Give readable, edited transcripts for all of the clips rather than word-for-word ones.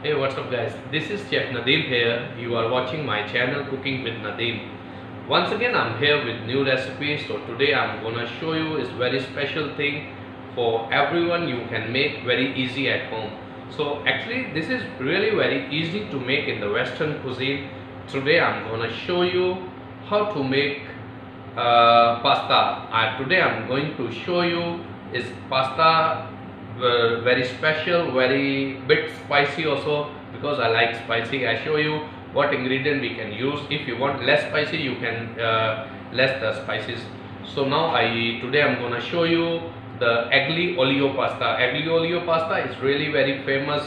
Hey, what's up guys? This is Chef Nadeem here. You are watching my channel Cooking with Nadeem. Once again I'm here with new recipes. So today I'm gonna show you is very special thing for everyone you can make very easy at home. So actually this is really very easy to make in the Western cuisine. Today I'm gonna show you how to make pasta. Today I'm going to show you is pasta very special, very bit spicy also because I like spicy. I show you what ingredient we can use. If you want less spicy, you can less the spices. So now today I'm gonna show you the Aglio Olio pasta. Aglio Olio pasta is really very famous,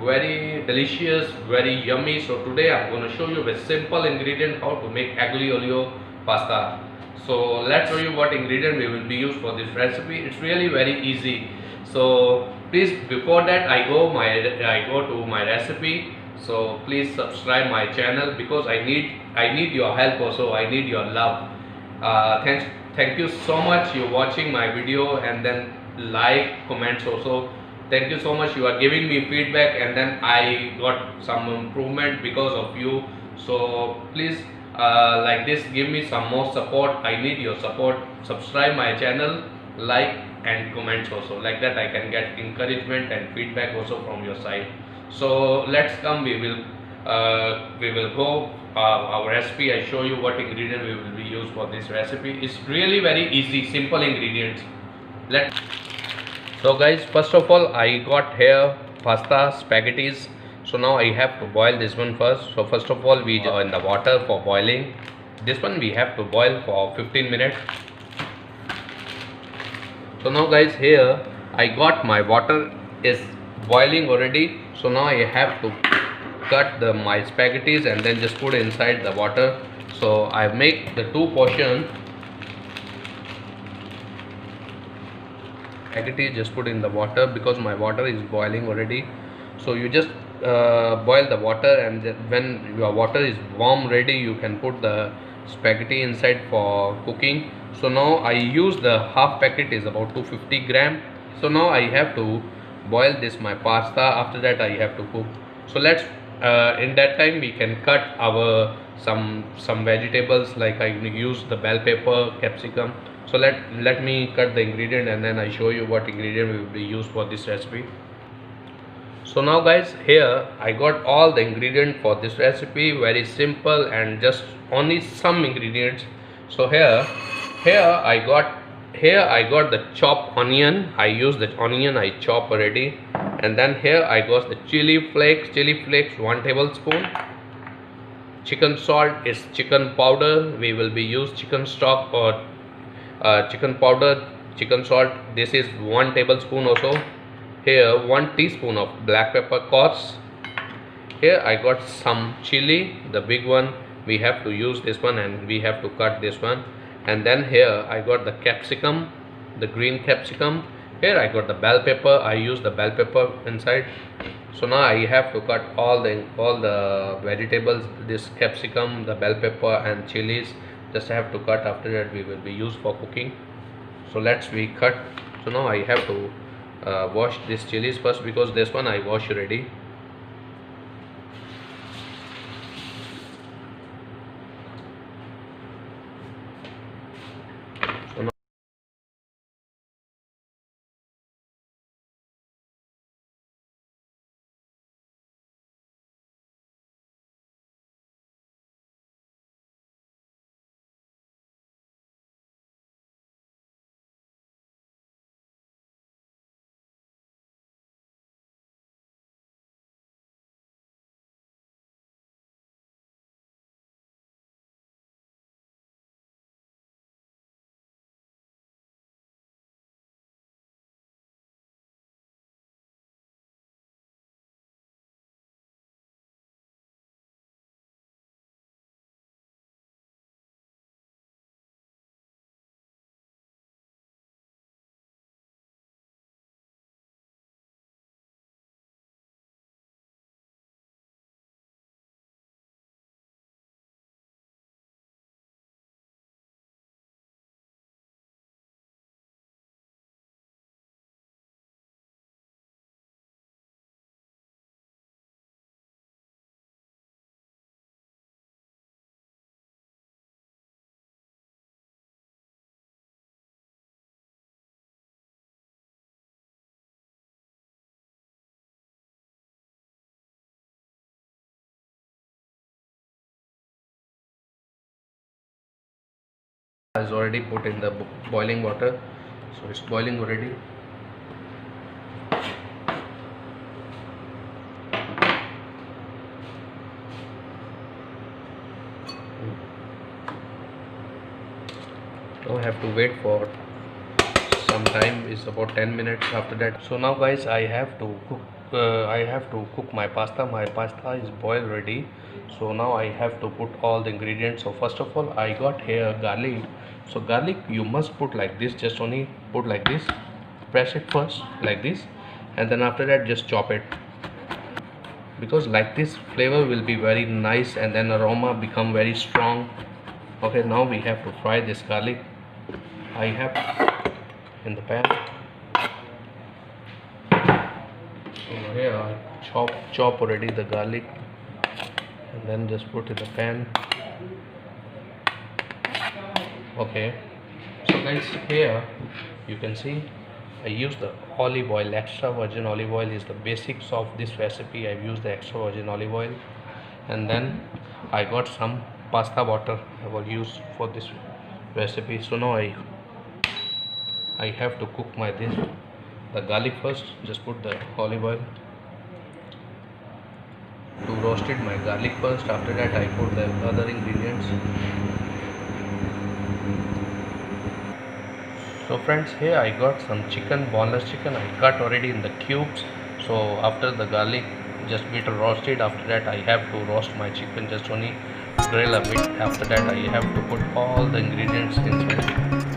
very delicious, very yummy. So today I'm going to show you with simple ingredient how to make Aglio Olio pasta. So let's show you what ingredient we will be used for this recipe. It's really very easy. So please, before that I go to my recipe. So please subscribe my channel because I need your help also. I need your love. Thank you so much. You're watching my video and then like, comments also. Thank you so much. You are giving me feedback and then I got some improvement because of you. So please like this, give me some more support. I need your support. Subscribe my channel, like and comments also. Like that I can get encouragement and feedback also from your side. So let's come. We will go our recipe. I show you what ingredient we will be used for this recipe. It's really very easy, simple ingredients. Let So guys, first of all I got here pasta spaghettis. So now I have to boil this one first. So first of all we in the water for boiling. This one we have to boil for 15 minutes. So now guys, here I got my water is boiling already. So now I have to cut my spaghettis and then just put inside the water. So I make the two portion spaghetti, just put in the water because my water is boiling already. So you just boil the water, and when your water is warm ready, you can put the spaghetti inside for cooking. So now I use the half packet is about 250 gram. So now I have to boil this my pasta. After that I have to cook. So let's in that time we can cut our some vegetables, like I use the bell pepper, capsicum. So let me cut the ingredient and then I show you what ingredient will be used for this recipe. So now guys, here I got all the ingredient for this recipe, very simple and just only some ingredients. So here I got the chopped onion. I use the onion I chop already. And then here I got the chili flakes 1 tablespoon. Chicken salt is chicken powder. We will be use chicken stock or chicken powder, chicken salt. This is 1 tablespoon also. Here 1 teaspoon of black pepper coarse. Here I got some chili, the big one. We have to use this one and we have to cut this one. And then here I got the capsicum, the green capsicum. Here I got the bell pepper. I use the bell pepper inside. So now I have to cut all the vegetables, this capsicum, the bell pepper and chilies. Just have to cut. After that we will be used for cooking. So let's we cut. So now I have to wash these chilies first because this one I wash already. So now is already put in the boiling water, so it's boiling already. Now I have to wait for some time, is about 10 minutes after that. So now guys, I have to cook my pasta. My pasta is boiled ready, so now I have to put all the ingredients. So first of all, I got here garlic. So garlic you must put like this, just only put like this, press it first like this, and then after that just chop it, because like this flavor will be very nice and then aroma become very strong. Okay, now we have to fry this garlic. I have in the pan. So here I chop already the garlic and then just put in the pan. Okay, so guys, here you can see I use the olive oil. Extra virgin olive oil is the basics of this recipe. I've used the extra virgin olive oil, and then I got some pasta water I will use for this recipe. So now I have to cook the garlic first. Just put the olive oil to roasted my garlic first. After that I put the other ingredients. So friends, here I got some chicken, boneless chicken. I cut already in the cubes. So after the garlic just bit roasted, after that I have to roast my chicken, just only grill a bit. After that I have to put all the ingredients inside.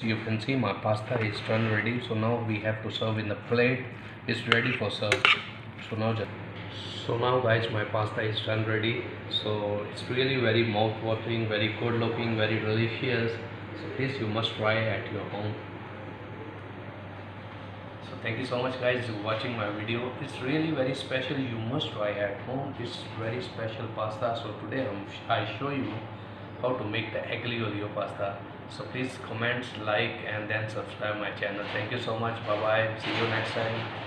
You can see my pasta is done ready. So now we have to serve in the plate. It's ready for serve. So now guys, my pasta is done ready. So it's really very mouth-watering, very good looking, very delicious. So please, you must try at your home. So thank you so much guys for watching my video. It's really very special. You must try at home this very special pasta. So today I show you how to make the Aglio Olio pasta. So please comment, like and then subscribe my channel. Thank you so much. Bye bye. See you next time.